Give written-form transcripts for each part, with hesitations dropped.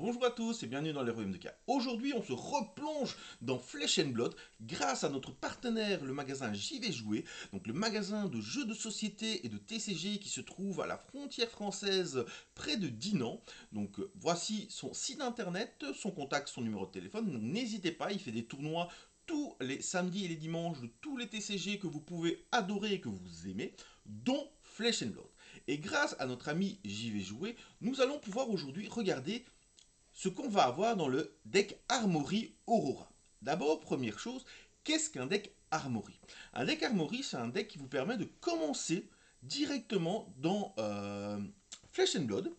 Bonjour à tous et bienvenue dans les Royaumes de K. Aujourd'hui, on se replonge dans Flesh and Blood grâce à notre partenaire, le magasin J'y vais jouer, donc le magasin de jeux de société et de TCG qui se trouve à la frontière française près de Dinan. Donc voici son site internet, son contact, son numéro de téléphone. Donc n'hésitez pas, il fait des tournois tous les samedis et les dimanches de tous les TCG que vous pouvez adorer et que vous aimez, dont Flesh and Blood. Et grâce à notre ami J'y vais jouer, nous allons pouvoir aujourd'hui regarder ce qu'on va avoir dans le deck Armory Aurora. D'abord, première chose, qu'est-ce qu'un deck Armory? Un deck Armory, c'est un deck qui vous permet de commencer directement dans Flesh and Blood.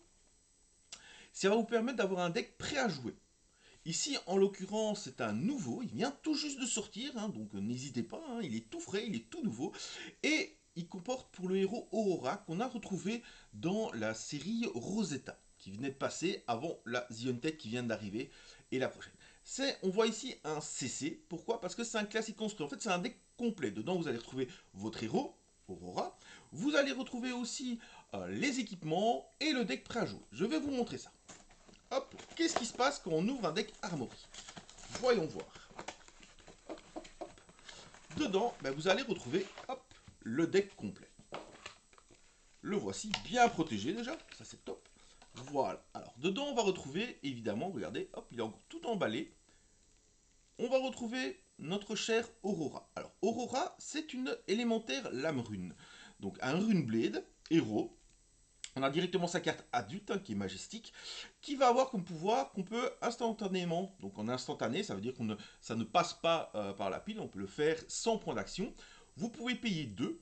Ça va vous permettre d'avoir un deck prêt à jouer. Ici, en l'occurrence, c'est un nouveau, il vient tout juste de sortir, donc n'hésitez pas, il est tout frais, il est tout nouveau. Et il comporte pour le héros Aurora qu'on a retrouvé dans la série Rosetta, qui venait de passer avant la Zion Tech qui vient d'arriver, et la prochaine. On voit ici un CC, pourquoi? Parce que c'est un classique construit, en fait c'est un deck complet. Dedans vous allez retrouver votre héros, Aurora, vous allez retrouver aussi les équipements et le deck prêt à jouer. Je vais vous montrer ça. Hop, qu'est-ce qui se passe quand on ouvre un deck Armory? Voyons voir. Dedans, vous allez retrouver le deck complet. Le voici bien protégé déjà, ça c'est top. Voilà, alors dedans on va retrouver, évidemment, regardez, hop, il est encore tout emballé. On va retrouver notre chère Aurora. Alors Aurora, c'est une élémentaire lame rune. Donc un rune blade, héros. On a directement sa carte adulte, qui est majestique, qui va avoir comme pouvoir qu'on peut instantanément, donc en instantané, ça veut dire que ça ne passe pas par la pile, on peut le faire sans point d'action. Vous pouvez payer 2,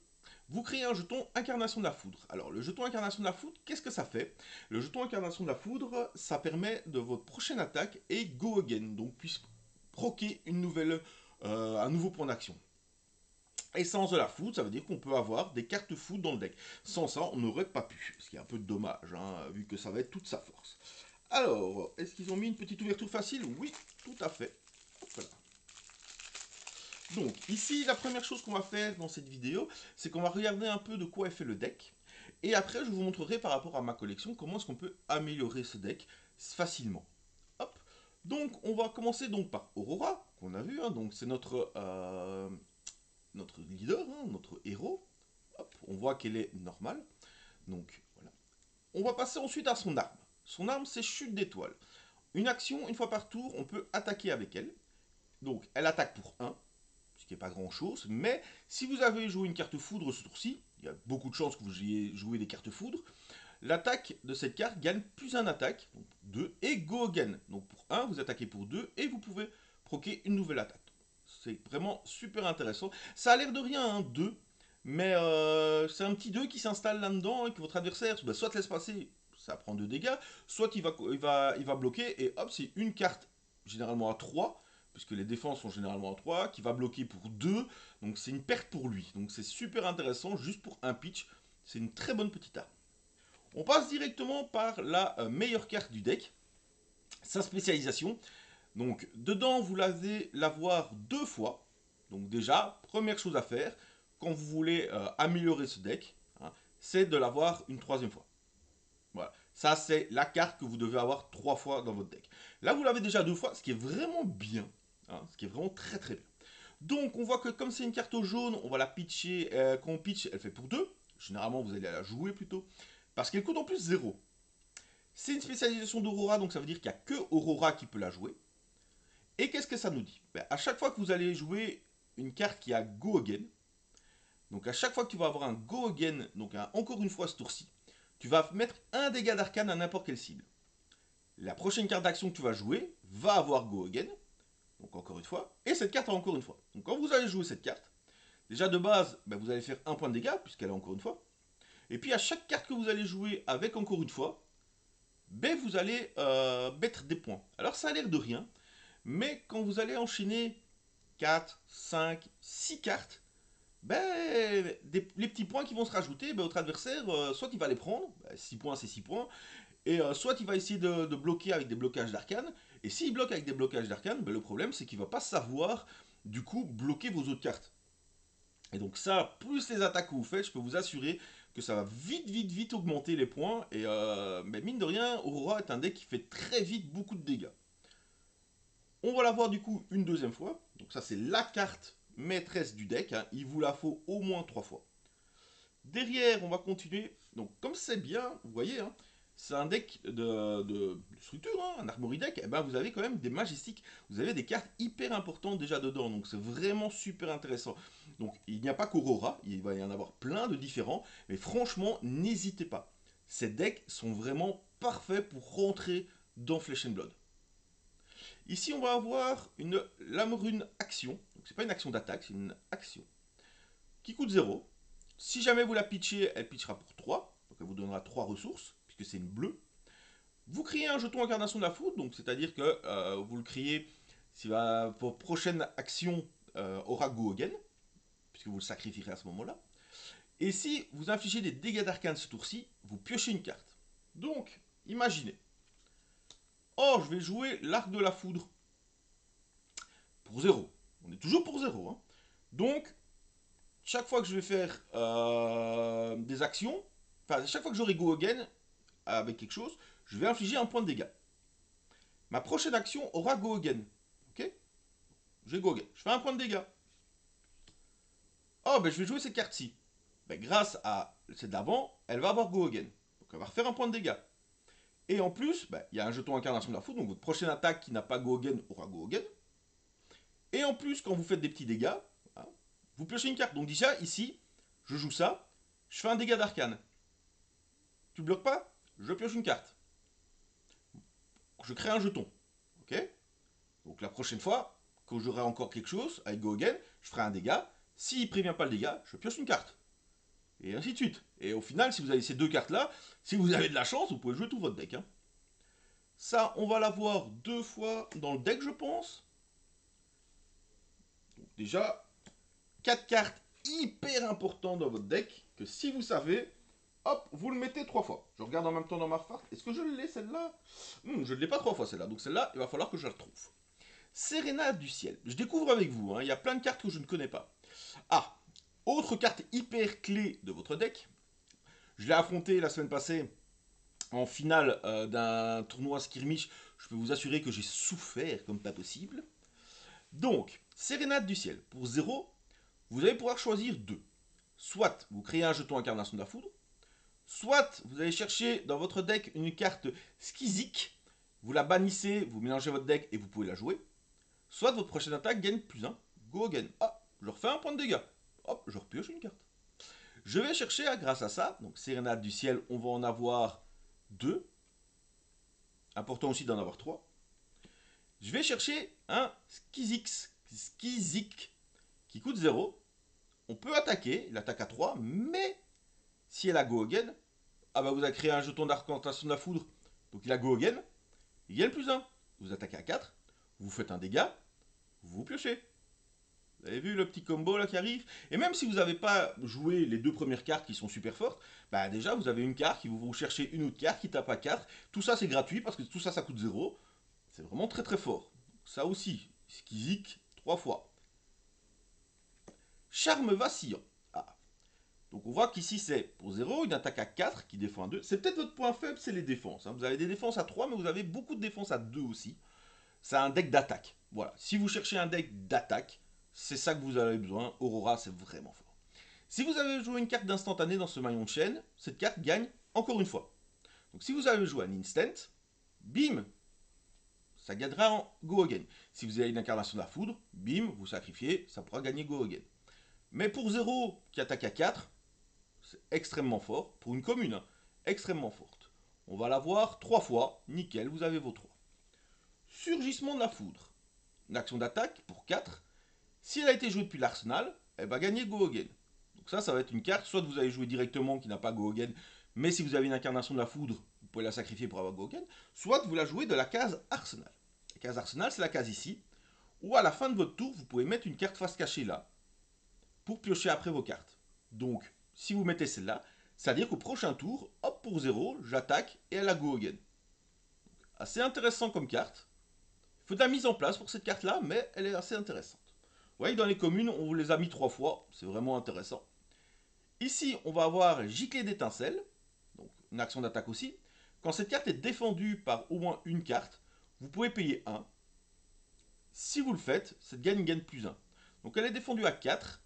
vous créez un jeton Incarnation de la Foudre. Alors le jeton Incarnation de la Foudre, qu'est-ce que ça fait? Le jeton Incarnation de la Foudre, ça permet de votre prochaine attaque et go again, donc puisse proquer un nouveau point d'action. Essence de la foudre, ça veut dire qu'on peut avoir des cartes foudre dans le deck. Sans ça, on n'aurait pas pu. Ce qui est un peu dommage, vu que ça va être toute sa force. Alors, est-ce qu'ils ont mis une petite ouverture facile? Oui, tout à fait. Voilà. Donc, ici, la première chose qu'on va faire dans cette vidéo, c'est qu'on va regarder un peu de quoi est fait le deck. Et après, je vous montrerai par rapport à ma collection comment est-ce qu'on peut améliorer ce deck facilement. Hop. Donc, on va commencer donc par Aurora, qu'on a vu. Donc, c'est notre leader, notre héros. Hop, on voit qu'elle est normale. Donc voilà. On va passer ensuite à son arme. Son arme, c'est chute d'étoile. Une action, une fois par tour, on peut attaquer avec elle. Donc elle attaque pour 1, ce qui n'est pas grand chose. Mais si vous avez joué une carte foudre ce tour-ci, il y a beaucoup de chances que vous ayez joué des cartes foudre. L'attaque de cette carte gagne plus un attaque, donc 2, et go again. Donc pour 1, vous attaquez pour 2, et vous pouvez proquer une nouvelle attaque. C'est vraiment super intéressant. Ça a l'air de rien, 2, mais c'est un petit 2 qui s'installe là-dedans et que votre adversaire soit laisse passer, ça prend 2 dégâts, soit il va bloquer et hop, c'est une carte généralement à 3, puisque les défenses sont généralement à 3, qui va bloquer pour 2, donc c'est une perte pour lui. Donc c'est super intéressant, juste pour un pitch, c'est une très bonne petite arme. On passe directement par la meilleure carte du deck, sa spécialisation. Donc dedans, vous allez l'avoir 2 fois. Donc déjà, première chose à faire, quand vous voulez améliorer ce deck, c'est de l'avoir une 3e fois. Voilà. Ça, c'est la carte que vous devez avoir 3 fois dans votre deck. Là, vous l'avez déjà 2 fois, ce qui est vraiment bien. Ce qui est vraiment très très bien. Donc, on voit que comme c'est une carte au jaune, on va la pitcher. Quand on pitch, elle fait pour 2. Généralement, vous allez la jouer plutôt. Parce qu'elle coûte en plus 0. C'est une spécialisation d'Aurora, donc ça veut dire qu'il n'y a que Aurora qui peut la jouer. Et qu'est-ce que ça nous dit? À chaque fois que vous allez jouer une carte qui a Go Again, donc à chaque fois que tu vas avoir un Go Again, donc encore une fois ce tour-ci, tu vas mettre un dégât d'arcane à n'importe quelle cible. La prochaine carte d'action que tu vas jouer va avoir Go Again, donc encore une fois, et cette carte a encore une fois. Donc quand vous allez jouer cette carte, déjà de base, vous allez faire un point de dégâts, puisqu'elle a encore une fois. Et puis à chaque carte que vous allez jouer avec encore une fois, vous allez mettre des points. Alors ça a l'air de rien, mais quand vous allez enchaîner 4, 5, 6 cartes, les petits points qui vont se rajouter, votre adversaire, soit il va les prendre, 6 points c'est 6 points, et soit il va essayer de bloquer avec des blocages d'arcane, et s'il bloque avec des blocages d'arcane, le problème c'est qu'il va pas savoir, du coup, bloquer vos autres cartes. Et donc ça, plus les attaques que vous faites, je peux vous assurer que ça va vite augmenter les points. Et mais mine de rien, Aurora est un deck qui fait très vite beaucoup de dégâts. On va la voir du coup une deuxième fois. Donc ça c'est la carte maîtresse du deck. Hein. Il vous la faut au moins 3 fois. Derrière, on va continuer. Donc comme c'est bien, vous voyez, hein, c'est un deck de structure, hein, un Armory deck. Et ben vous avez quand même des Majestiques. Vous avez des cartes hyper importantes déjà dedans. Donc c'est vraiment super intéressant. Donc il n'y a pas qu'Aurora, il va y en avoir plein de différents. Mais franchement, n'hésitez pas. Ces decks sont vraiment parfaits pour rentrer dans Flesh and Blood. Ici, on va avoir une Lamrune action. Donc, c'est pas une action d'attaque, c'est une action. Qui coûte 0. Si jamais vous la pitchez, elle pitchera pour 3. Donc, elle vous donnera 3 ressources, puisque c'est une bleue. Vous créez un jeton incarnation de la foudre. Donc, c'est-à-dire que vous le créez si pour prochaine action aura Go Again, puisque vous le sacrifierez à ce moment-là. Et si vous infligez des dégâts d'arcane ce tour-ci, vous piochez une carte. Donc, imaginez. Oh, je vais jouer l'arc de la foudre. Pour 0. On est toujours pour 0. Hein. Donc, chaque fois que je vais faire des actions, enfin, chaque fois que j'aurai Go Again avec quelque chose, je vais infliger un point de dégâts. Ma prochaine action aura Go Again. Ok. J'ai Go Again. Je fais un point de dégâts. Oh, ben je vais jouer cette carte-ci. Ben, grâce à celle d'avant, elle va avoir Go Again. Donc elle va refaire un point de dégâts. Et en plus, ben, il y a un jeton incarnation de la foudre, donc votre prochaine attaque qui n'a pas Go Again aura Go Again. Et en plus, quand vous faites des petits dégâts, hein, vous piochez une carte. Donc déjà, ici, je joue ça, je fais un dégât d'arcane. Tu bloques pas, je pioche une carte. Je crée un jeton. Ok. Donc la prochaine fois, quand j'aurai encore quelque chose, avec Go Again, je ferai un dégât. S'il ne prévient pas le dégât, je pioche une carte. Et ainsi de suite. Et au final, si vous avez ces deux cartes-là, si vous avez de la chance, vous pouvez jouer tout votre deck. Hein. Ça, on va l'avoir 2 fois dans le deck, je pense. Donc déjà, 4 cartes hyper importantes dans votre deck, que si vous savez, hop, vous le mettez 3 fois. Je regarde en même temps dans ma carte. Est-ce que je l'ai celle-là? Je ne l'ai pas 3 fois celle-là. Donc celle-là, il va falloir que je la retrouve. Sérénade du ciel. Je découvre avec vous. Hein, il y a plein de cartes que je ne connais pas. Ah, autre carte hyper clé de votre deck. Je l'ai affronté la semaine passée en finale d'un tournoi skirmish. Je peux vous assurer que j'ai souffert comme pas possible. Donc, Sérénade du ciel. Pour 0, vous allez pouvoir choisir 2. Soit vous créez un jeton incarnation de la foudre, soit vous allez chercher dans votre deck une carte Skizik, vous la bannissez, vous mélangez votre deck et vous pouvez la jouer. Soit votre prochaine attaque gagne plus 1, Go Again. Ah, je refais un point de dégâts. Hop, je repioche une carte. Je vais chercher, grâce à ça, donc Sérénade du ciel, on va en avoir 2. Important aussi d'en avoir 3. Je vais chercher un Skizik qui coûte 0. On peut attaquer, il attaque à 3, mais si elle a Go Again, ah bah vous avez créé un jeton d'incantation de la foudre, donc il a Go Again, il gagne plus 1. Vous attaquez à 4, vous faites un dégât, vous piochez. Vous avez vu le petit combo là qui arrive? Et même si vous n'avez pas joué les 2 premières cartes qui sont super fortes, bah déjà vous avez une carte qui vous cherchez une autre carte qui tape à 4. Tout ça c'est gratuit parce que tout ça ça coûte 0. C'est vraiment très très fort. Ça aussi, Skizik 3 fois. Charme vacillant. Ah. Donc on voit qu'ici c'est pour 0, une attaque à 4 qui défend à 2. C'est peut-être votre point faible, c'est les défenses. Hein. Vous avez des défenses à 3, mais vous avez beaucoup de défenses à 2 aussi. C'est un deck d'attaque. Voilà. Si vous cherchez un deck d'attaque, c'est ça que vous avez besoin. Aurora, c'est vraiment fort. Si vous avez joué une carte d'instantané dans ce maillon de chaîne, cette carte gagne encore une fois. Donc si vous avez joué un instant, bim, ça gagnera en Go Again. Si vous avez une incarnation de la foudre, bim, vous sacrifiez, ça pourra gagner Go Again. Mais pour 0 qui attaque à 4, c'est extrêmement fort. Pour une commune, hein, extrêmement forte. On va la voir 3 fois, nickel, vous avez vos 3. Surgissement de la foudre. Une action d'attaque pour 4. Si elle a été jouée depuis l'arsenal, elle va gagner Go Again. Donc ça va être une carte, soit vous avez joué directement qui n'a pas Go Again, mais si vous avez une incarnation de la foudre, vous pouvez la sacrifier pour avoir Go Again, soit vous la jouez de la case arsenal. La case arsenal, c'est la case ici, où à la fin de votre tour, vous pouvez mettre une carte face cachée là, pour piocher après vos cartes. Donc, si vous mettez celle-là, ça veut dire qu'au prochain tour, hop, pour 0, j'attaque et elle a Go Again. Assez intéressant comme carte. Il faut de la mise en place pour cette carte-là, mais elle est assez intéressante. Vous voyez, dans les communes, on vous les a mis 3 fois, c'est vraiment intéressant. Ici, on va avoir giclée d'étincelles, donc une action d'attaque aussi. Quand cette carte est défendue par au moins une carte, vous pouvez payer 1. Si vous le faites, cette gagne plus 1. Donc elle est défendue à 4.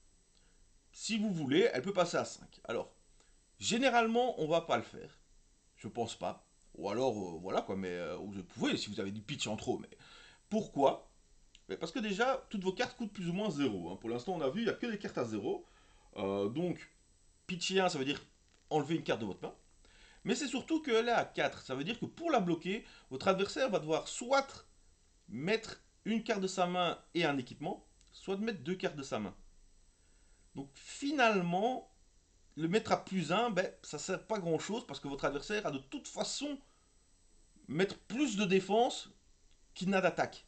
Si vous voulez, elle peut passer à 5. Alors, généralement, on va pas le faire. Je pense pas. Ou alors, voilà quoi, mais vous pouvez si vous avez du pitch en trop. Mais pourquoi? Parce que déjà, toutes vos cartes coûtent plus ou moins 0. Hein. Pour l'instant, on a vu, il n'y a que des cartes à 0. Donc, pitcher 1, ça veut dire enlever une carte de votre main. Mais c'est surtout qu'elle est à 4. Ça veut dire que pour la bloquer, votre adversaire va devoir soit mettre une carte de sa main et un équipement, soit de mettre deux cartes de sa main. Donc finalement, le mettre à plus 1, ben, ça ne sert pas grand chose parce que votre adversaire a de toute façon mettre plus de défense qu'il n'a d'attaque.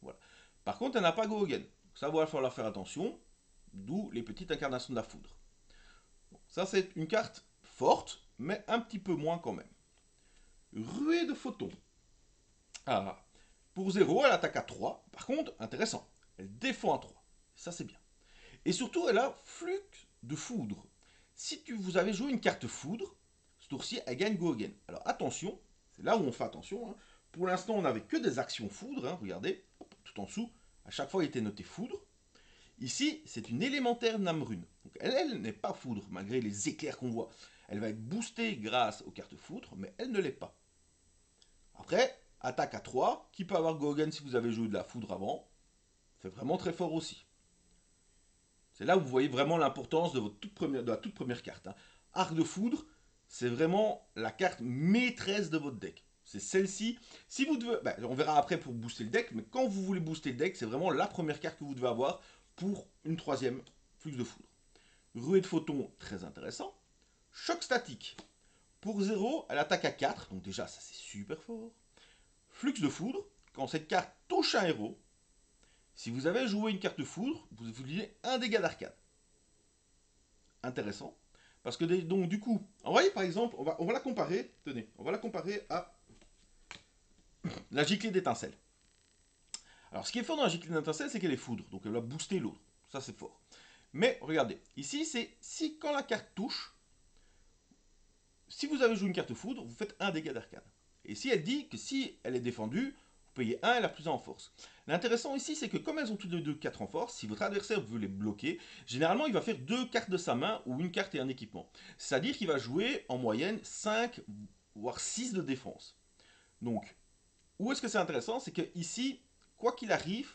Voilà. Par contre, elle n'a pas go again. Ça va falloir faire attention, d'où les petites incarnations de la foudre. Bon, ça c'est une carte forte, mais un petit peu moins quand même. Ruée de photons. Ah, pour 0, elle attaque à 3. Par contre, intéressant, elle défend à 3. Ça c'est bien. Et surtout, elle a flux de foudre. Si vous avez joué une carte foudre, ce tour-ci, elle gagne go again. Alors attention, c'est là où on fait attention. Hein. Pour l'instant, on n'avait que des actions foudre. Hein, regardez, tout en dessous, à chaque fois, il était noté foudre. Ici, c'est une élémentaire Namrune. Donc elle n'est pas foudre, malgré les éclairs qu'on voit. Elle va être boostée grâce aux cartes foudre, mais elle ne l'est pas. Après, attaque à 3, qui peut avoir go again si vous avez joué de la foudre avant. C'est vraiment très fort aussi. C'est là où vous voyez vraiment l'importance de, la toute première carte. Hein. Arc de foudre, c'est vraiment la carte maîtresse de votre deck. C'est celle-ci. Si vous devez, on verra après pour booster le deck, mais quand vous voulez booster le deck, c'est vraiment la première carte que vous devez avoir pour une troisième flux de foudre. Ruée de photons, très intéressant. Choc statique. Pour 0, elle attaque à 4, donc déjà ça c'est super fort. Flux de foudre, quand cette carte touche un héros, si vous avez joué une carte foudre, vous lisez un dégât d'arcade. Intéressant. Parce que donc du coup, vous voyez par exemple, on va la comparer, tenez, on va la comparer à la giclée d'étincelle. Alors ce qui est fort dans la giclée d'étincelle, c'est qu'elle est foudre, donc elle va booster l'autre. Ça c'est fort. Mais regardez, ici c'est si quand la carte touche, si vous avez joué une carte foudre, vous faites un dégât d'arcade. Et si elle dit que si elle est défendue, vous payez 1 et la plus 1 en force. L'intéressant ici, c'est que comme elles ont toutes les deux 4 en force, si votre adversaire veut les bloquer, généralement il va faire 2 cartes de sa main ou une carte et un équipement. C'est-à-dire qu'il va jouer en moyenne 5 voire 6 de défense. Donc, où est-ce que c'est intéressant? C'est que ici, quoi qu'il arrive,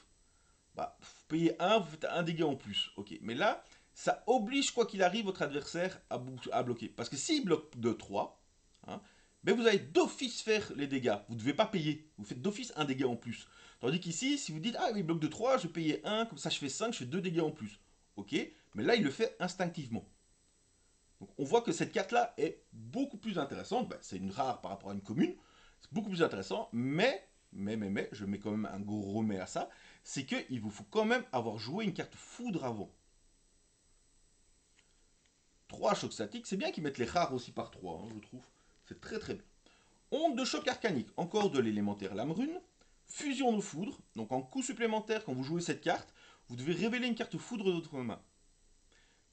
vous payez 1, vous faites un dégât en plus. Ok, mais là, ça oblige quoi qu'il arrive votre adversaire à bloquer. Parce que s'il bloque de 3, hein, ben vous allez d'office faire les dégâts. Vous ne devez pas payer. Vous faites d'office un dégât en plus. Tandis qu'ici, si vous dites, ah, il bloque de 3, je vais payer 1, comme ça je fais 5, je fais 2 dégâts en plus. Ok, mais là, il le fait instinctivement. Donc on voit que cette carte-là est beaucoup plus intéressante. Ben, c'est une rare par rapport à une commune. C'est beaucoup plus intéressant, mais, je mets quand même un gros mais à ça, c'est qu'il vous faut quand même avoir joué une carte foudre avant. 3 chocs statiques, c'est bien qu'ils mettent les rares aussi par 3, hein, je trouve. C'est très très bien. Onde de choc arcanique, encore de l'élémentaire Lamrune. Fusion de foudre, donc en coup supplémentaire, quand vous jouez cette carte, vous devez révéler une carte foudre de votre main.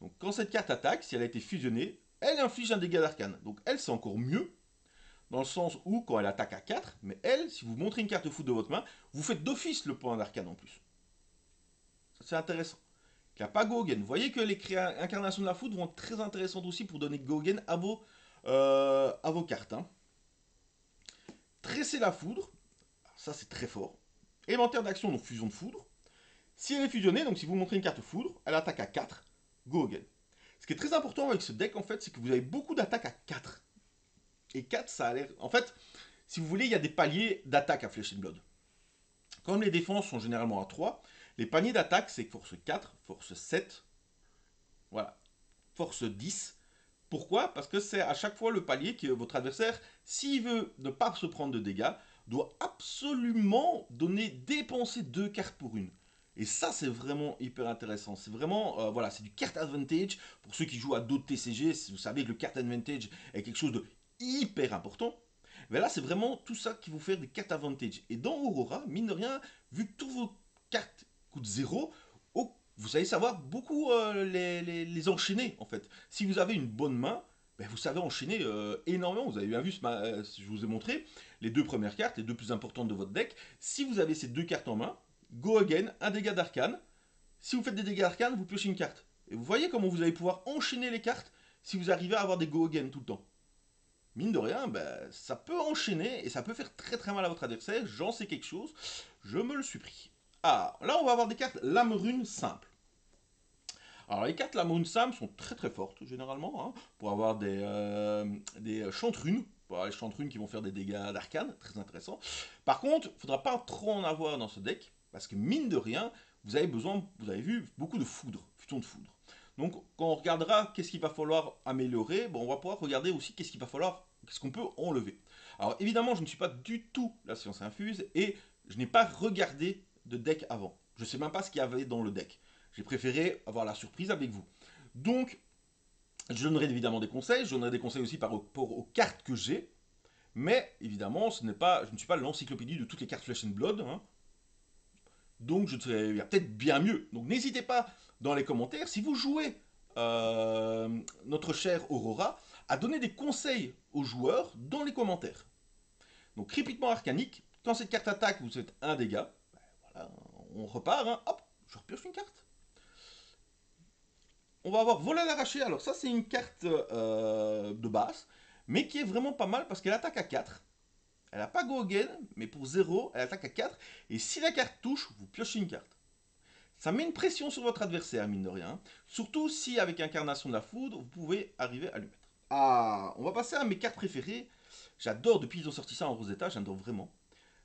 Donc quand cette carte attaque, si elle a été fusionnée, elle inflige un dégât d'arcane. Donc elle, c'est encore mieux, dans le sens où, quand elle attaque à 4, mais elle, si vous montrez une carte foudre de votre main, vous faites d'office le point d'arcane en plus. Ça, c'est intéressant. Il n'y a pas Gogen. Vous voyez que les incarnations de la foudre vont être très intéressantes aussi pour donner Gogen à vos cartes. Hein. Tresser la foudre, ça c'est très fort. Éventaire d'action, donc fusion de foudre. Si elle est fusionnée, donc si vous montrez une carte foudre, elle attaque à 4, Gogen. Ce qui est très important avec ce deck en fait, c'est que vous avez beaucoup d'attaques à 4. Et 4, ça a l'air. En fait, si vous voulez, il y a des paliers d'attaque à Flesh and Blood. Comme les défenses sont généralement à 3, les paliers d'attaque, c'est force 4, force 7, voilà, force 10. Pourquoi? Parce que c'est à chaque fois le palier que votre adversaire, s'il veut ne pas se prendre de dégâts, doit absolument dépenser 2 cartes pour une. Et ça, c'est vraiment hyper intéressant. C'est vraiment, voilà, c'est du card advantage. Pour ceux qui jouent à d'autres TCG, vous savez que le card advantage est quelque chose de hyper important. Mais là, c'est vraiment tout ça qui vous fait des cartes advantage. Et dans Aurora, mine de rien, vu que toutes vos cartes coûtent 0, vous allez savoir beaucoup les enchaîner en fait. Si vous avez une bonne main, ben, vous savez enchaîner énormément. Vous avez bien vu, je vous ai montré les deux premières cartes, les deux plus importantes de votre deck. Si vous avez ces deux cartes en main, go again, un dégât d'arcane. Si vous faites des dégâts d'arcane, vous piochez une carte. Et vous voyez comment vous allez pouvoir enchaîner les cartes si vous arrivez à avoir des go again tout le temps. Mine de rien, ben, ça peut enchaîner et ça peut faire très très mal à votre adversaire. J'en sais quelque chose, je me le suis pris. Ah, là on va avoir des cartes lame rune simples. Alors les cartes lame rune simples sont très très fortes généralement, hein, pour avoir des chantrunes, pour avoir les chantrunes qui vont faire des dégâts d'arcane, très intéressant. Par contre, il ne faudra pas trop en avoir dans ce deck, parce que mine de rien, vous avez besoin, vous avez vu, beaucoup de foudre, futons de foudre. Donc quand on regardera qu'est-ce qu'il va falloir améliorer, bon, on va pouvoir regarder aussi qu'est-ce qu'il va falloir, qu'est-ce qu'on peut enlever. Alors évidemment, je ne suis pas du tout la science infuse et je n'ai pas regardé de deck avant. Je ne sais même pas ce qu'il y avait dans le deck. J'ai préféré avoir la surprise avec vous. Donc, je donnerai évidemment des conseils. Je donnerai des conseils aussi par rapport aux cartes que j'ai. Mais évidemment, je ne suis pas l'encyclopédie de toutes les cartes Flesh and Blood, hein. Donc, il y a peut-être bien mieux. Donc, n'hésitez pas dans les commentaires, si vous jouez notre chère Aurora, à donner des conseils aux joueurs dans les commentaires. Donc, Crépitement Arcanique, quand cette carte attaque, vous faites un dégât. Ben, voilà, on repart, hein. Hop, je repioche une carte. On va avoir Vol à l'arraché. Alors, ça, c'est une carte de base, mais qui est vraiment pas mal parce qu'elle attaque à 4. Elle n'a pas go again, mais pour 0, elle attaque à 4. Et si la carte touche, vous piochez une carte. Ça met une pression sur votre adversaire, mine de rien. Surtout si, avec Incarnation de la Foudre, vous pouvez arriver à lui mettre. Ah, on va passer à mes cartes préférées. J'adore, depuis qu'ils ont sorti ça en Rosetta, j'adore vraiment.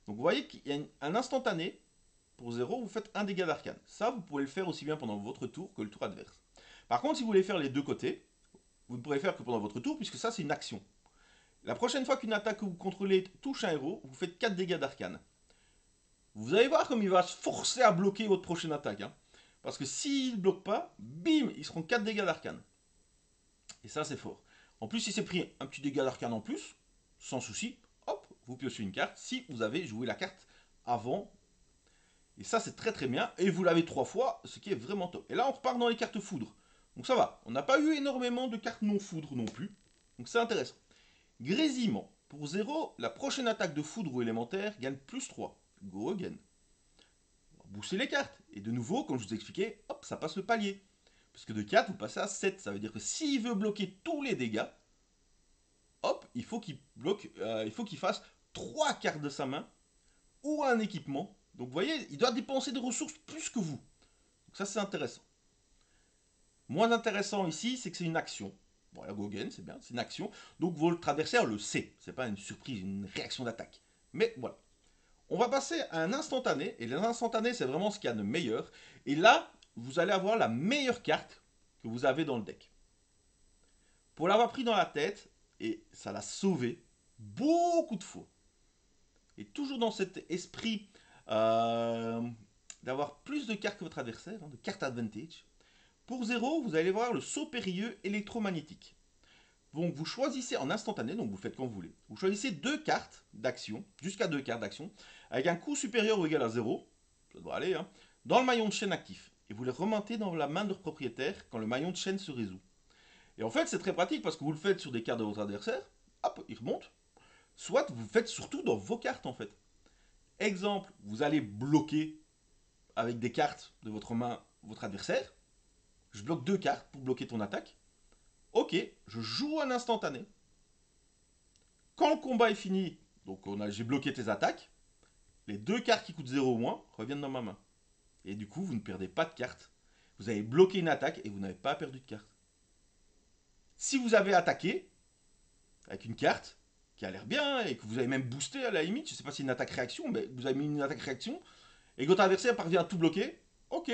Donc vous voyez qu'il y a un instantané. Pour 0, vous faites un dégât d'arcane. Ça, vous pouvez le faire aussi bien pendant votre tour que le tour adverse. Par contre, si vous voulez faire les deux côtés, vous ne pourrez faire que pendant votre tour, puisque ça, c'est une action. La prochaine fois qu'une attaque que vous contrôlez touche un héros, vous faites 4 dégâts d'arcane. Vous allez voir comme il va se forcer à bloquer votre prochaine attaque, hein. Parce que s'il ne bloque pas, bim, ils seront 4 dégâts d'arcane. Et ça, c'est fort. En plus, il s'est pris un petit dégât d'arcane en plus, sans souci, hop, vous piochez une carte si vous avez joué la carte avant. Et ça, c'est très très bien. Et vous l'avez 3 fois, ce qui est vraiment top. Et là, on repart dans les cartes foudre. Donc ça va. On n'a pas eu énormément de cartes non foudre non plus. Donc c'est intéressant. Grésillement. Pour 0, la prochaine attaque de foudre ou élémentaire gagne plus 3. Go again. On va booster les cartes. Et de nouveau, comme je vous ai expliqué, hop, ça passe le palier. Parce que de 4, vous passez à 7. Ça veut dire que s'il veut bloquer tous les dégâts, hop, il faut qu'il bloque, il faut qu'il fasse 3 cartes de sa main ou un équipement. Donc vous voyez, il doit dépenser des ressources plus que vous. Donc ça, c'est intéressant. Moins intéressant ici, c'est que c'est une action. Bon, la Gogen, c'est bien, c'est une action. Donc votre adversaire le sait. C'est pas une surprise, une réaction d'attaque. Mais voilà. On va passer à un instantané. Et les instantanés, c'est vraiment ce qu'il y a de meilleur. Et là, vous allez avoir la meilleure carte que vous avez dans le deck. Pour l'avoir pris dans la tête, et ça l'a sauvé beaucoup de fois. Et toujours dans cet esprit d'avoir plus de cartes que votre adversaire, hein, de cartes advantage. Pour 0, vous allez voir le saut périlleux électromagnétique. Donc vous choisissez en instantané, donc vous faites comme vous voulez. Vous choisissez 2 cartes d'action, jusqu'à 2 cartes d'action, avec un coût supérieur ou égal à 0, ça devrait aller, hein, dans le maillon de chaîne actif. Et vous les remontez dans la main de leur propriétaire quand le maillon de chaîne se résout. Et en fait, c'est très pratique parce que vous le faites sur des cartes de votre adversaire, hop, il remonte. Soit vous le faites surtout dans vos cartes en fait. Exemple, vous allez bloquer avec des cartes de votre main votre adversaire. Je bloque 2 cartes pour bloquer ton attaque. Ok, je joue un instantané. Quand le combat est fini, donc j'ai bloqué tes attaques, les 2 cartes qui coûtent 0 ou moins reviennent dans ma main. Et du coup, vous ne perdez pas de cartes. Vous avez bloqué une attaque et vous n'avez pas perdu de cartes. Si vous avez attaqué avec une carte qui a l'air bien et que vous avez même boosté à la limite, je ne sais pas si c'est une attaque réaction, mais vous avez mis une attaque réaction et que votre adversaire parvient à tout bloquer, ok,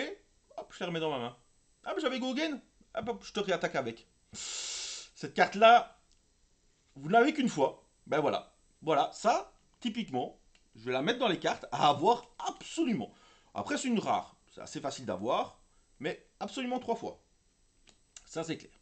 hop, je la remets dans ma main. Ah, mais j'avais Gogen, hop, je te réattaque avec. Cette carte-là, vous n'avez qu'une fois. Ben voilà. Voilà, ça, typiquement, je vais la mettre dans les cartes à avoir absolument. Après, c'est une rare. C'est assez facile d'avoir, mais absolument 3 fois. Ça, c'est clair.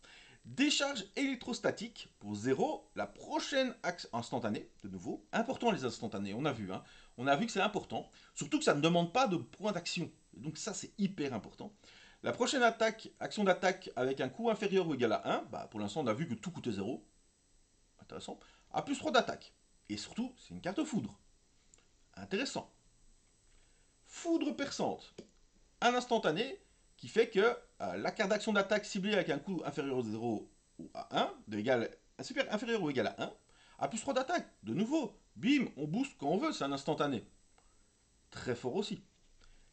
Décharge électrostatique pour 0, la prochaine axe instantanée, de nouveau. Important les instantanés, on a vu. Hein. On a vu que c'est important. Surtout que ça ne demande pas de point d'action. Donc ça, c'est hyper important. La prochaine action d'attaque avec un coût inférieur ou égal à 1, bah pour l'instant on a vu que tout coûtait 0, intéressant, a plus 3 d'attaque. Et surtout, c'est une carte foudre. Intéressant. Foudre perçante. Un instantané qui fait que la carte d'action d'attaque ciblée avec un coût inférieur à 0 ou à 1, inférieur ou égal à 1, a plus 3 d'attaque. De nouveau, bim, on booste quand on veut, c'est un instantané. Très fort aussi.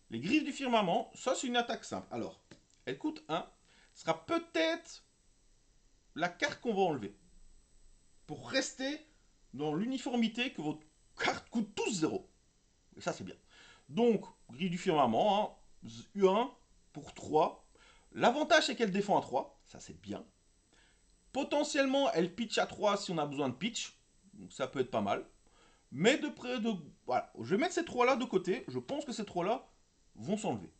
Les griffes du firmament, ça c'est une attaque simple. Alors, elle coûte 1, sera peut-être la carte qu'on va enlever. Pour rester dans l'uniformité que votre carte coûte tous 0. Et ça c'est bien. Donc, grille du firmament, hein, U1 pour 3. L'avantage c'est qu'elle défend à 3, ça c'est bien. Potentiellement, elle pitch à 3 si on a besoin de pitch, donc ça peut être pas mal. Mais de près de... Voilà, je vais mettre ces 3 là de côté, je pense que ces 3 là vont s'enlever.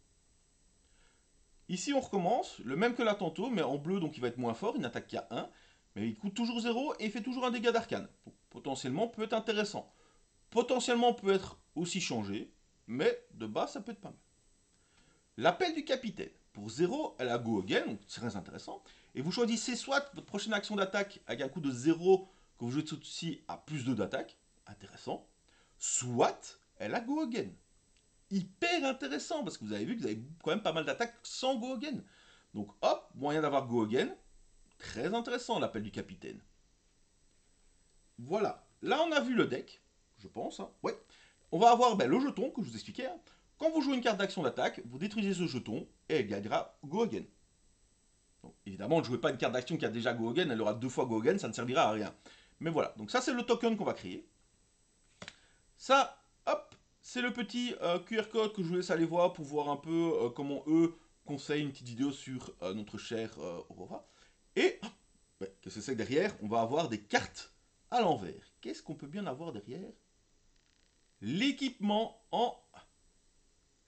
Ici on recommence, le même que là tantôt, mais en bleu donc il va être moins fort, il n'attaque qu'à 1. Mais il coûte toujours 0 et il fait toujours un dégât d'arcane. Donc potentiellement peut être intéressant. Potentiellement peut être aussi changé, mais de base ça peut être pas mal. L'appel du capitaine. Pour 0, elle a go again, donc c'est très intéressant. Et vous choisissez soit votre prochaine action d'attaque avec un coût de 0 que vous jouez dessus à plus 2 d'attaque, intéressant. Soit elle a go again. Hyper intéressant, parce que vous avez vu que vous avez quand même pas mal d'attaques sans go again. Donc hop, moyen d'avoir go again. Très intéressant l'appel du capitaine. Voilà, là on a vu le deck, je pense. Hein. Ouais. On va avoir le jeton que je vous expliquais. Hein. Quand vous jouez une carte d'action d'attaque, vous détruisez ce jeton et elle gagnera Go Again. Donc, évidemment, ne jouez pas une carte d'action qui a déjà Go Again, elle aura 2 fois Go Again, ça ne servira à rien. Mais voilà, donc ça c'est le token qu'on va créer. Ça, hop, c'est le petit QR code que je vous laisse aller voir pour voir un peu comment eux conseillent une petite vidéo sur notre chère Aurora. Et, qu'est-ce que c'est que derrière? On va avoir des cartes à l'envers. Qu'est-ce qu'on peut bien avoir derrière? L'équipement en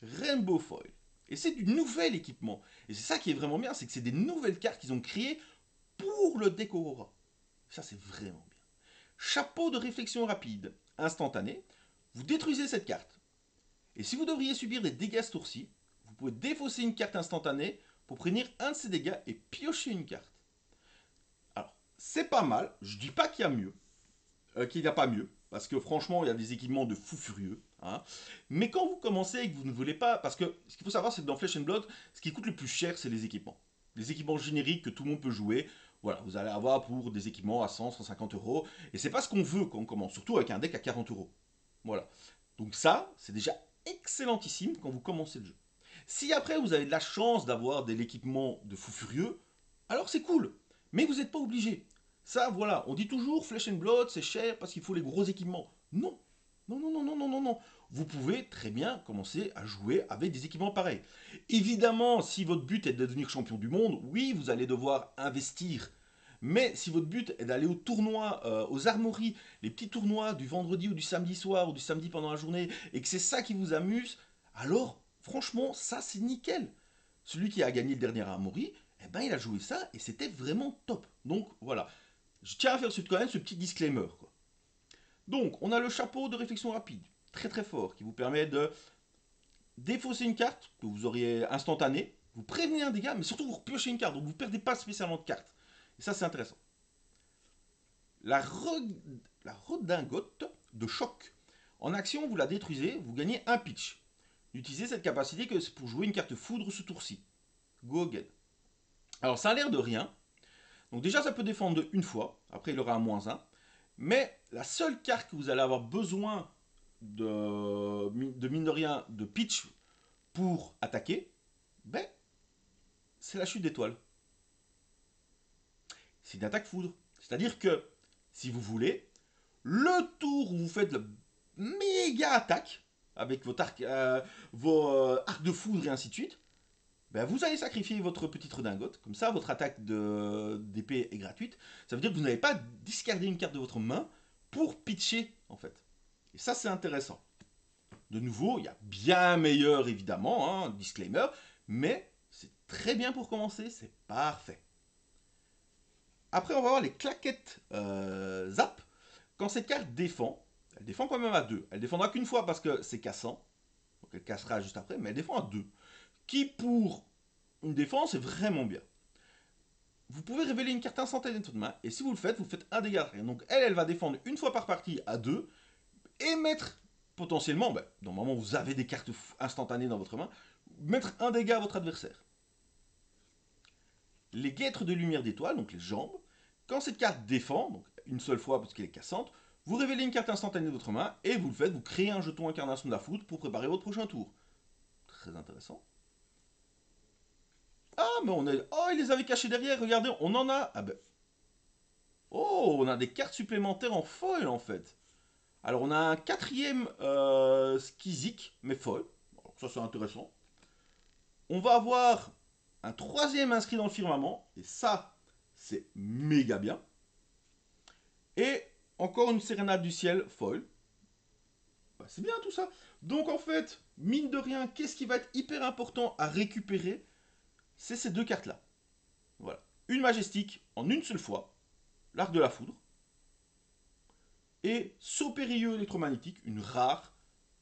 Rainbow Foil. Et c'est du nouvel équipement. Et c'est ça qui est vraiment bien, c'est que c'est des nouvelles cartes qu'ils ont créées pour le deck Aurora. Ça, c'est vraiment bien. Chapeau de réflexion rapide, instantané. Vous détruisez cette carte. Et si vous devriez subir des dégâts ce tour-ci, vous pouvez défausser une carte instantanée pour prévenir un de ces dégâts et piocher une carte. Alors, c'est pas mal. Je dis pas qu'il y a mieux. Qu'il n'y a pas mieux. Parce que franchement, il y a des équipements de fous furieux. Hein. Mais quand vous commencez et que vous ne voulez pas... Parce que ce qu'il faut savoir, c'est que dans Flesh and Blood, ce qui coûte le plus cher, c'est les équipements. Les équipements génériques que tout le monde peut jouer. Voilà, vous allez avoir pour des équipements à 100, 150 euros. Et c'est pas ce qu'on veut quand on commence. Surtout avec un deck à 40 euros. Voilà. Donc ça, c'est déjà excellentissime quand vous commencez le jeu. Si après vous avez de la chance d'avoir de l'équipement de fous furieux, alors c'est cool. Mais vous n'êtes pas obligé. Ça, voilà, on dit toujours Flesh and Blood, c'est cher parce qu'il faut les gros équipements. Non. Non, non, non, non, non, non, non. Vous pouvez très bien commencer à jouer avec des équipements pareils. Évidemment, si votre but est de devenir champion du monde, oui, vous allez devoir investir. Mais si votre but est d'aller au tournoi, aux armories, les petits tournois du vendredi ou du samedi soir ou du samedi pendant la journée, et que c'est ça qui vous amuse, alors franchement, ça c'est nickel. Celui qui a gagné le dernier armory, eh ben, il a joué ça et c'était vraiment top. Donc voilà, je tiens à faire quand même ce petit disclaimer. Quoi. Donc, on a le chapeau de réflexion rapide, très très fort, qui vous permet de défausser une carte que vous auriez instantanée, vous prévenez un dégât, mais surtout vous repiochez une carte, donc vous ne perdez pas spécialement de cartes. Et ça, c'est intéressant. La redingote de choc. En action, vous la détruisez, vous gagnez un pitch. Utilisez cette capacité que pour jouer une carte foudre ce tour-ci. Go again. Alors, ça a l'air de rien. Donc déjà, ça peut défendre une fois. Après, il aura un -1. Mais la seule carte que vous allez avoir besoin de mine de rien, de pitch pour attaquer, ben, c'est la chute d'étoile. C'est une attaque foudre. C'est-à-dire que, si vous voulez, le tour où vous faites la méga attaque, avec vos arcs de foudre et ainsi de suite, ben vous allez sacrifier votre petite redingote, comme ça votre attaque d'épée est gratuite. Ça veut dire que vous n'avez pas discardé une carte de votre main pour pitcher, en fait. Et ça, c'est intéressant. De nouveau, il y a bien meilleur, évidemment, hein, disclaimer, mais c'est très bien pour commencer, c'est parfait. Après, on va voir les claquettes zap. Quand cette carte défend, elle défend quand même à 2. Elle défendra qu'une fois parce que c'est cassant, donc elle cassera juste après, mais elle défend à 2. Qui pour une défense est vraiment bien. Vous pouvez révéler une carte instantanée de votre main, et si vous faites un dégât de rien. Donc elle va défendre une fois par partie à 2, et mettre potentiellement, normalement vous avez des cartes instantanées dans votre main, mettre un dégât à votre adversaire. Les guêtres de lumière d'étoile, donc les jambes, quand cette carte défend, donc une seule fois parce qu'elle est cassante, vous révélez une carte instantanée de votre main, et vous créez un jeton incarnation de la foudre pour préparer votre prochain tour. Très intéressant. Ah, mais on est... Oh, il les avait cachés derrière, regardez, on en a... Ah ben... Oh, on a des cartes supplémentaires en foil, en fait. Alors, on a un quatrième Skizik, mais foil. Alors, ça, c'est intéressant. On va avoir un troisième inscrit dans le firmament, et ça, c'est méga bien. Et encore une sérénade du ciel, foil. Bah, c'est bien tout ça. Donc, en fait, mine de rien, qu'est-ce qui va être hyper important à récupérer? C'est ces deux cartes-là. Voilà. Une majestique en une seule fois, l'arc de la foudre, et saut périlleux électromagnétique, une rare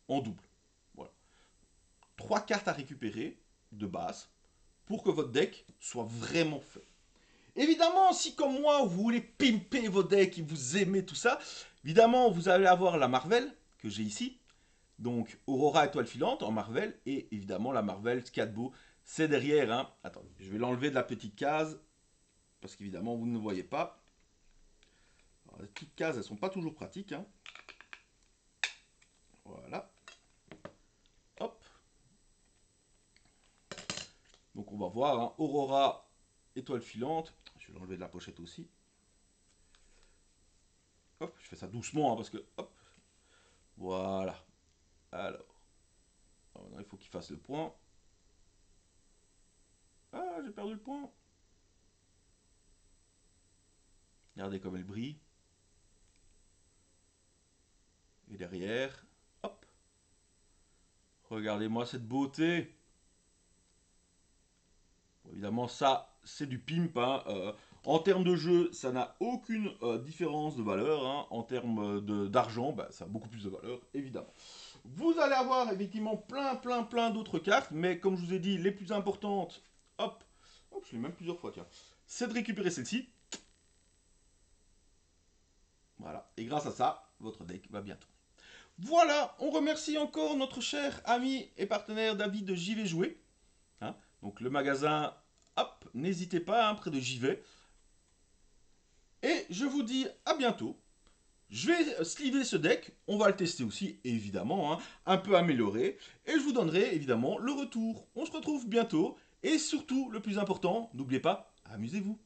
en double. Voilà. 3 cartes à récupérer de base pour que votre deck soit vraiment fait. Évidemment, si comme moi, vous voulez pimper vos decks et vous aimez tout ça, évidemment, vous allez avoir la Marvel, que j'ai ici. Donc, Aurora étoile filante en Marvel, et évidemment la Marvel Scatbo, c'est derrière. Hein. Attendez, je vais l'enlever de la petite case, parce qu'évidemment, vous ne voyez pas. Alors, les petites cases, elles sont pas toujours pratiques. Hein. Voilà. Hop. Donc, on va voir. Hein. Aurora étoile filante. Je vais l'enlever de la pochette aussi. Hop, je fais ça doucement, hein, parce que... Hop. Voilà. Alors. Maintenant, il faut qu'il fasse le point. Ah, j'ai perdu le point. Regardez comme elle brille. Et derrière, hop. Regardez-moi cette beauté. Bon, évidemment, ça, c'est du pimp. Hein. En termes de jeu, ça n'a aucune différence de valeur. Hein. En termes d'argent, ça a beaucoup plus de valeur, évidemment. Vous allez avoir effectivement plein d'autres cartes. Mais comme je vous ai dit, les plus importantes, hop, je l'ai même plusieurs fois, tiens. C'est de récupérer celle-ci. Voilà. Et grâce à ça, votre deck va bien tourner. Voilà, on remercie encore notre cher ami et partenaire David de JV Jouer. Hein, donc le magasin, hop, n'hésitez pas, hein, près de JV. Et je vous dis à bientôt. Je vais sliver ce deck, on va le tester aussi, évidemment, hein, un peu amélioré. Et je vous donnerai évidemment le retour. On se retrouve bientôt. Et surtout, le plus important, n'oubliez pas, amusez-vous.